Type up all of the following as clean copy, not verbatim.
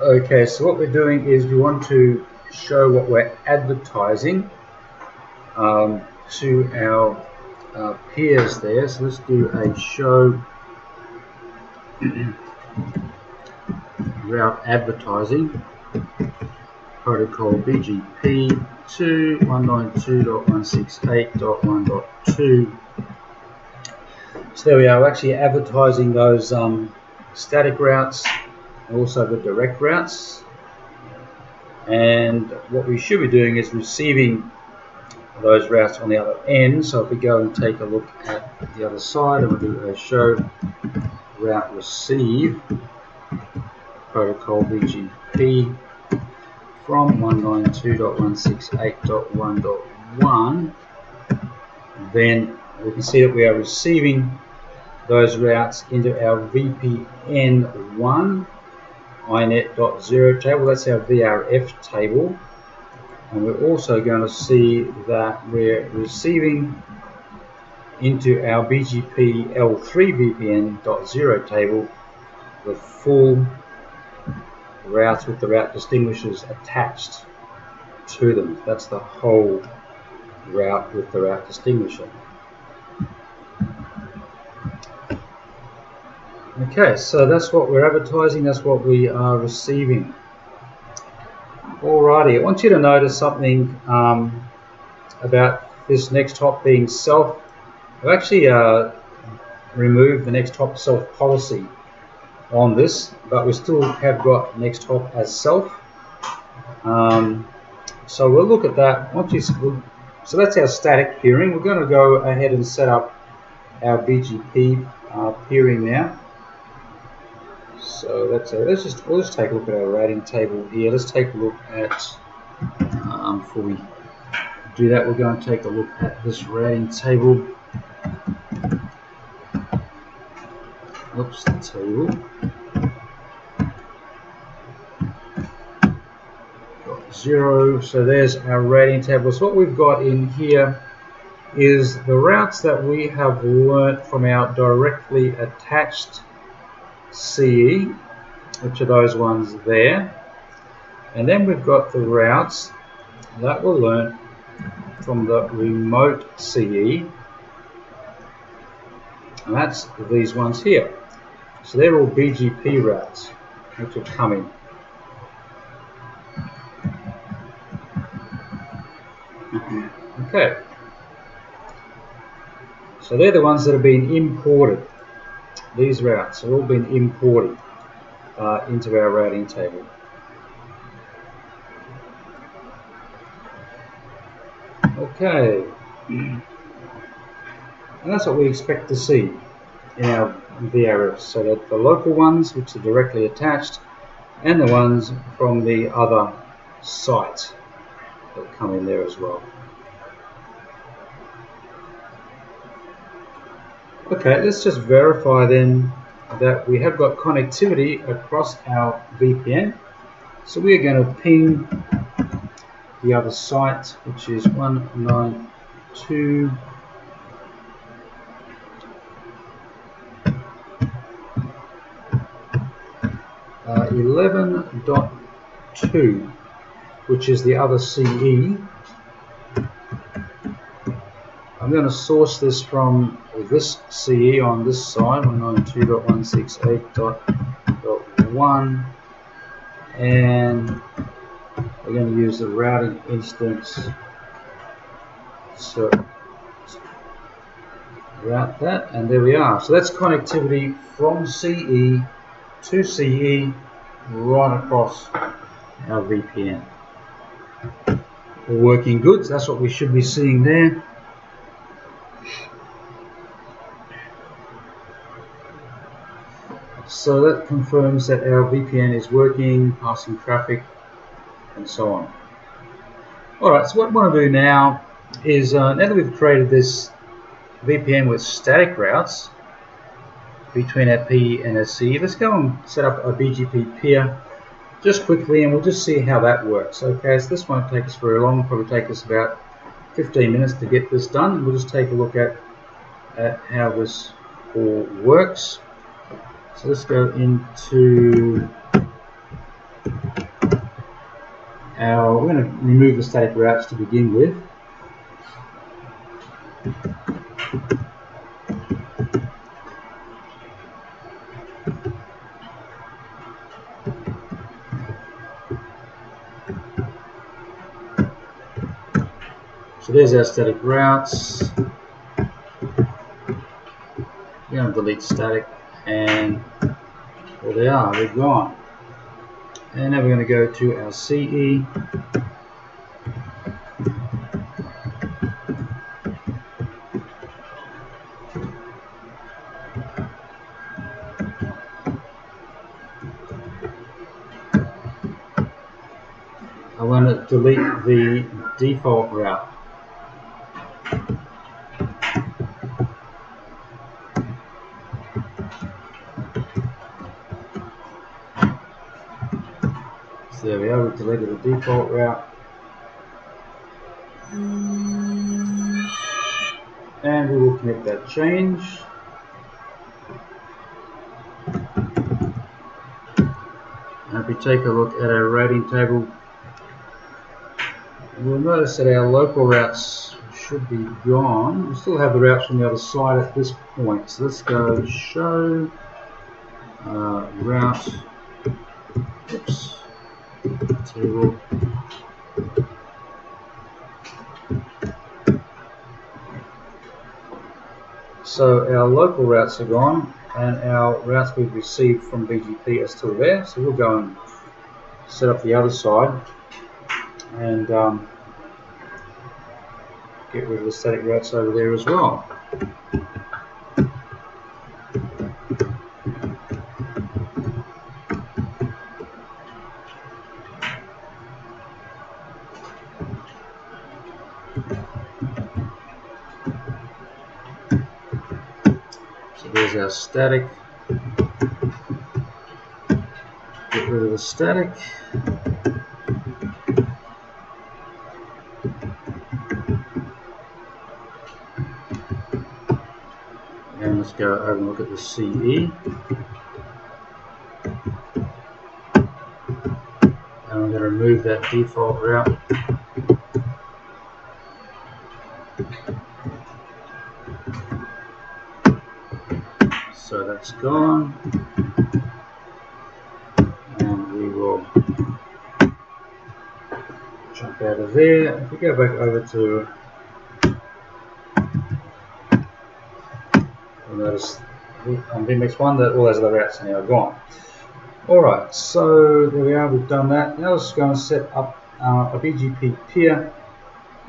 Okay, so what we're doing is we want to show what we're advertising to our peers there. So let's do a show route advertising protocol BGP to 192.168.1.2. So there we are, we're actually advertising those static routes and also the direct routes. And what we should be doing is receiving those routes on the other end. So if we go and take a look at the other side, and we'll do a show route receive protocol BGP from 192.168.1.1, then we can see that we are receiving those routes into our VPN1 inet.0 table. That's our VRF table. And we're also going to see that we're receiving into our BGP L3 VPN.0 table the full routes with the route distinguishers attached to them. That's the whole route with the route distinguisher. Okay, so that's what we're advertising, that's what we are receiving. Alrighty, I want you to notice something about this next hop being self. I've actually removed the next hop self policy on this, but we still have got next hop as self. So we'll look at that. So that's our static peering. We're going to go ahead and set up our BGP peering now. So that's we'll just take a look at our routing table here. Let's take a look at before we do that, we're going to take a look at this routing table. Oops, the table. Got 0. So there's our routing table. So what we've got in here is the routes that we have learnt from our directly attached CE, which are those ones there, and then we've got the routes that were learnt from the remote CE, and that's these ones here. So they're all BGP routes which are coming. Okay, so they're the ones that have been imported. These routes have all been imported into our routing table. Okay, and that's what we expect to see in our VRFs. So that the local ones, which are directly attached, and the ones from the other site that come in there as well. Okay, let's just verify then that we have got connectivity across our VPN. So we are going to ping the other site, which is 192.11.2, which is the other CE. I'm going to source this from this CE on this side, 192.168.1, and we're going to use the routing instance to route that, and there we are. So that's connectivity from CE to CE right across our VPN. All working good, so that's what we should be seeing there. So that confirms that our VPN is working, passing traffic, and so on. Alright, so what I want to do now is, now that we've created this VPN with static routes between our PE and our CE, let's go and set up a BGP peer just quickly, and we'll just see how that works. Okay, so this won't take us very long, it'll probably take us about 15 minutes to get this done. We'll just take a look at how this all works. So let's go into We're going to remove the static routes to begin with. So there's our static routes. We're going to delete static, and there they are, they're gone. And now we're going to go to our CE. I want to delete the default route. So there we are, we've deleted the default route. And we will commit that change. And if we take a look at our rating table, we'll notice that our local routes should be gone. We still have the routes from the other side at this point. So let's go show route. Oops. Table. So our local routes are gone, and our routes we've received from BGP are still there. So we'll go and set up the other side and get rid of the static routes over there as well. So there's our static. Get rid of the static. And let's go over and look at the CE. And I'm going to remove that default route. So that's gone. And we will jump out of there. If we go back over to, you'll notice on VMX1 that all those other routes are now gone. Alright, so there we are, we've done that. Now let's go and set up a BGP peer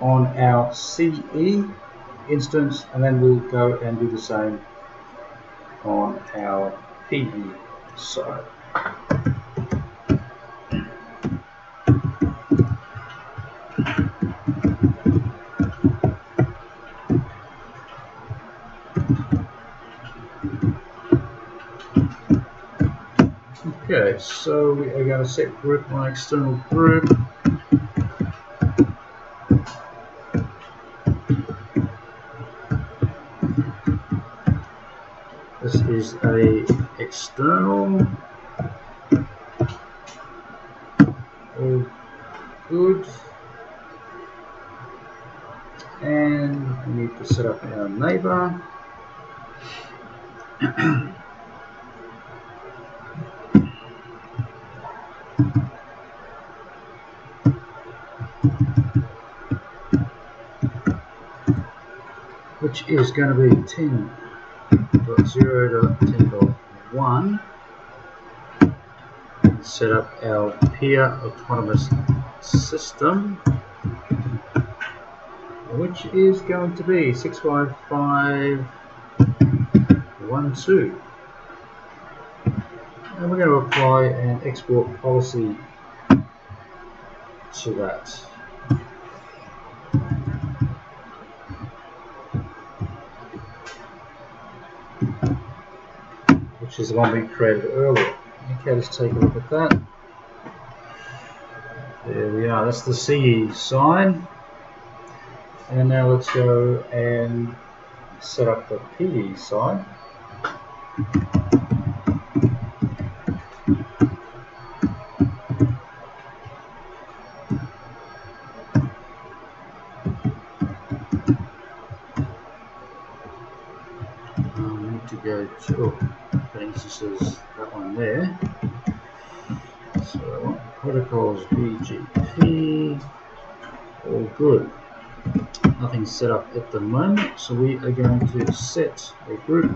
on our CE instance, and then we'll go and do the same on our PE side. Okay, so we are going to set group on external group. This is a external. All good. And we need to set up our neighbor. Which is going to be 10.0.10.1. Set up our peer autonomous system, which is going to be 65512. And we're going to apply an export policy to that. Which is the one we created earlier. Okay, let's take a look at that. There we are, that's the CE side. And now let's go and set up the PE side. So for instance, that one there. So protocols BGP, all good. Nothing's set up at the moment, so we are going to set a group.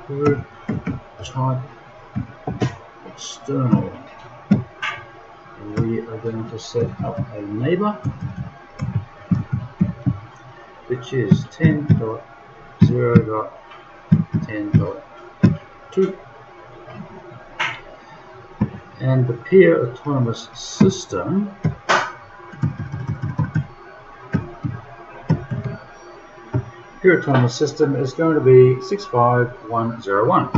Group type external. We are going to set up a neighbor, which is 10.0.10.2, and the peer autonomous system is going to be 65101.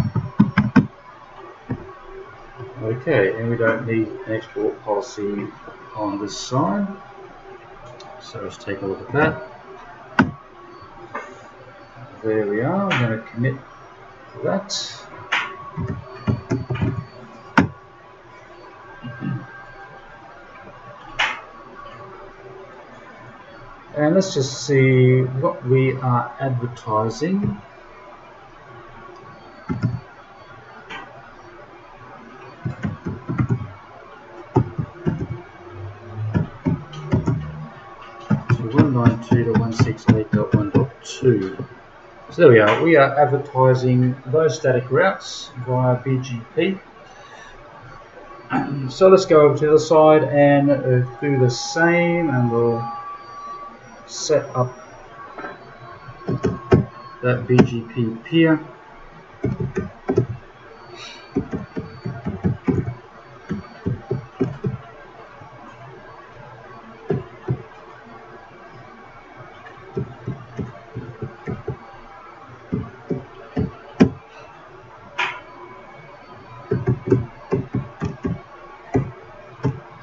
Okay, and we don't need an export policy on this side, so let's take a look at that. There we are. I'm going to commit that. And let's just see what we are advertising. So 192.168.1.2. So there we are. We are advertising those static routes via BGP. So let's go over to the other side and do the same, and we'll set up that BGP peer.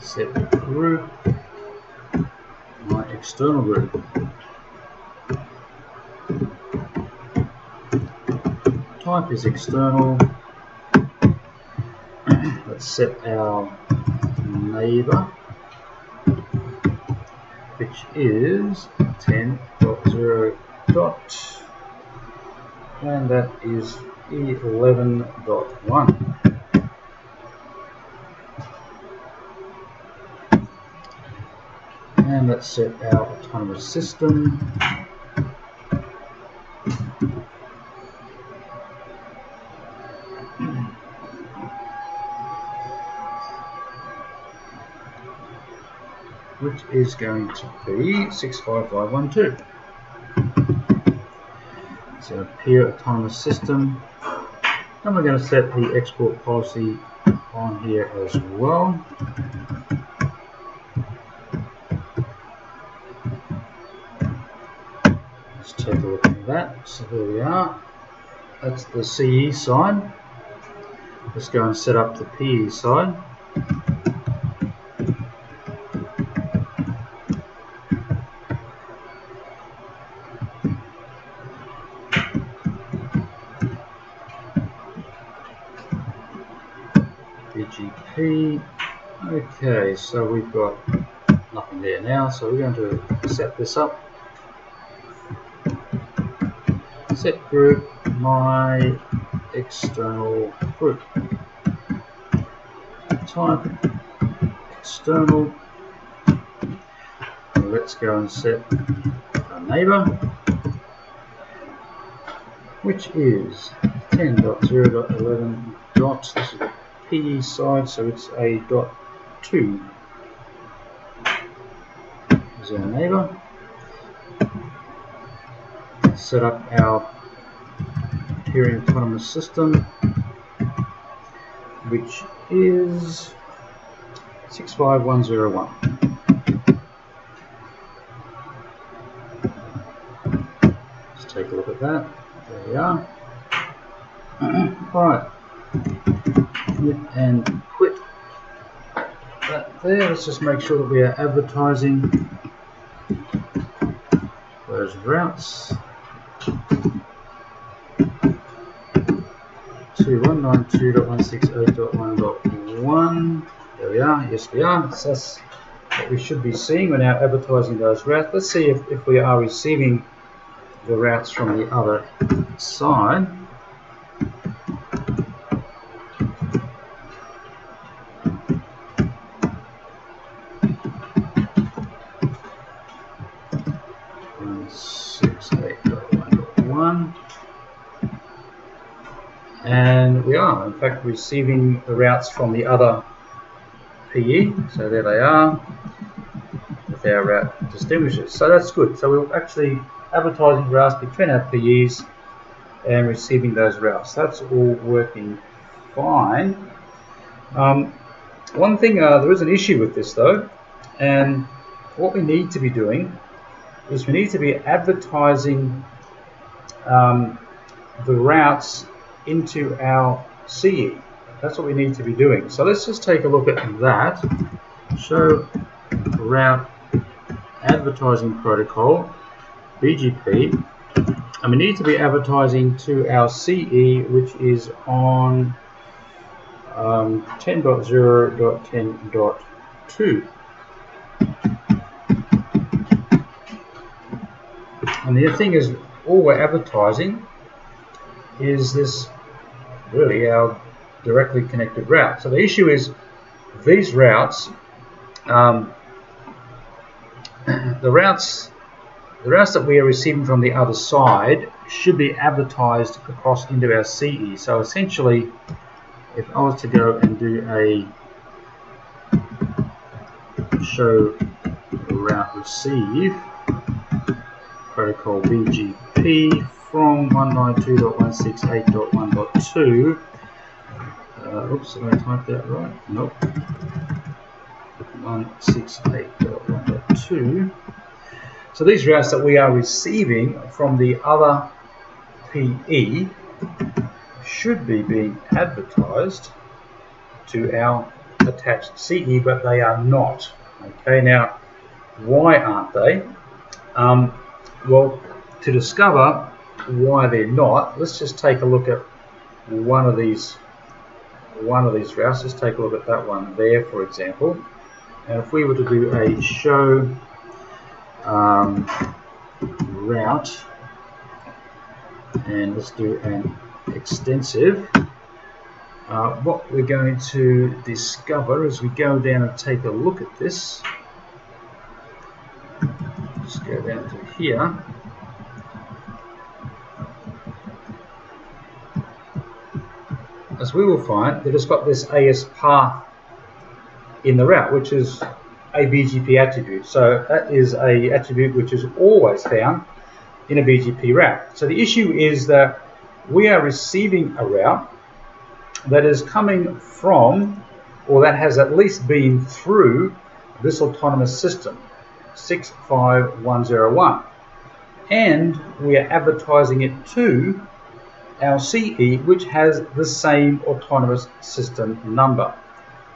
Set group, my external group. Type is external. Let's set our neighbor, which is 10.0. and that is 11.1. And let's set our autonomous system, which is going to be 65512. So peer autonomous system, and we're going to set the export policy on here as well. Let's take a look at that. So there we are. That's the CE side. Let's go and set up the PE side. BGP. Okay, so we've got nothing there now, so we're going to set this up. Set group, my external group. Type external. Let's go and set a neighbor, which is 10.0.11. This is the PE side, so it's a .2. Is our neighbor. Set up our peering autonomous system, which is 65101. Let's take a look at that. There we are. Alright, commit and quit that there. Let's just make sure that we are advertising those routes to 192.168.1.1. There There we are. Yes, we are. So that's what we should be seeing. We're now advertising those routes. Let's see if we are receiving the routes from the other side. And we are, in fact, receiving the routes from the other PE. So there they are, with our route distinguishers. So that's good. So we're actually advertising routes between our PEs and receiving those routes. That's all working fine. One thing, there is an issue with this though, and what we need to be doing is we need to be advertising the routes into our CE. That's what we need to be doing. So let's just take a look at that. Show route advertising protocol, BGP, and we need to be advertising to our CE, which is on 10.0.10.2. And the thing is, all we're advertising is this, really, our directly connected route. So the issue is these routes, the routes that we are receiving from the other side should be advertised across into our CE. So essentially, if I was to go and do a show route receive protocol BGP from 192.168.1.2. Oops, did I type that right? Nope. 168.1.2. So these routes that we are receiving from the other PE should be being advertised to our attached CE, but they are not. Okay, now why aren't they? Well, to discover why they're not, let's just take a look at one of these routes. Let's take a look at that one there, for example. And if we were to do a show route, and let's do an extensive, what we're going to discover as we go down and take a look at this, just go down to here, as we will find that it's got this AS path in the route, which is a BGP attribute. So that is a attribute which is always found in a BGP route. So the issue is that we are receiving a route that is coming from, or that has at least been through, this autonomous system 65101, and we are advertising it to our CE, which has the same autonomous system number.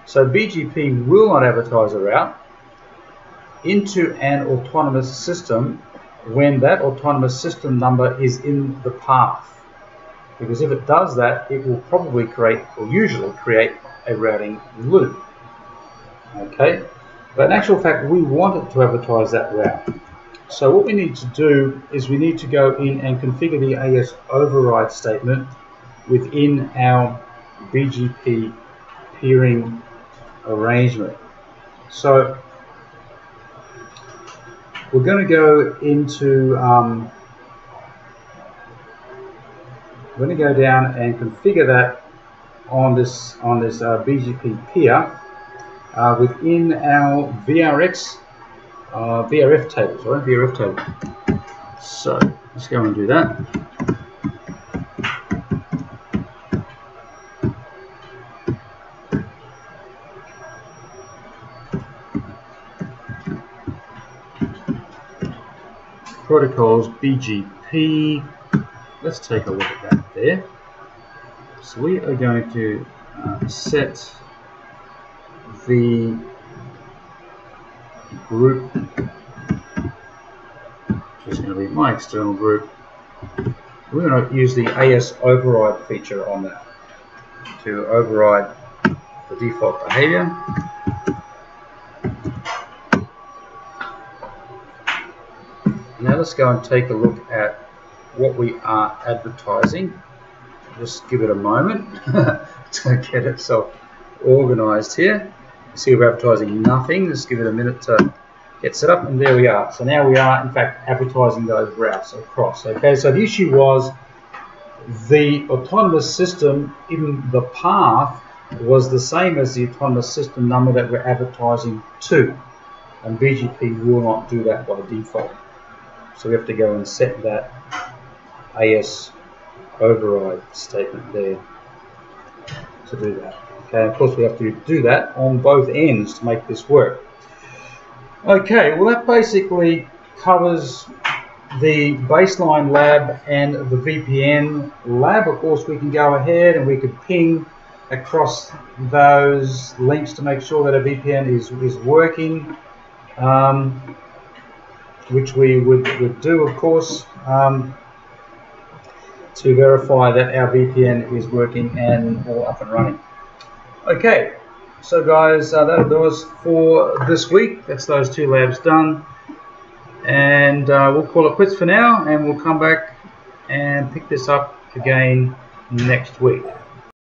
So BGP will not advertise a route into an autonomous system when that autonomous system number is in the path, because if it does that, it will probably create, or usually create, a routing loop. Okay, but in actual fact, we want it to advertise that route. So what we need to do is we need to go in and configure the AS override statement within our BGP peering arrangement. So we're going to go into, we're going to go down and configure that on this BGP peer within our VRF table. VRF table. So let's go and do that. Protocols BGP. Let's take a look at that there. So we are going to set the group, which is going to be my external group. We're going to use the AS override feature on that to override the default behavior. Now let's go and take a look at what we are advertising. Just give it a moment to get itself organized here. See, we're advertising nothing. Just give it a minute to get set up, and there we are. So now we are in fact advertising those routes across. Okay, so the issue was the autonomous system in the path was the same as the autonomous system number that we're advertising to, and BGP will not do that by default. So we have to go and set that AS override statement there to do that. Okay, of course we have to do that on both ends to make this work. Okay, well that basically covers the baseline lab and the VPN lab. Of course we can go ahead and we could ping across those links to make sure that a VPN is working, which we would do, of course, to verify that our VPN is working and all up and running. Okay, so guys, that'll do us for this week. That's those two labs done, and we'll call it quits for now, and we'll come back and pick this up again next week.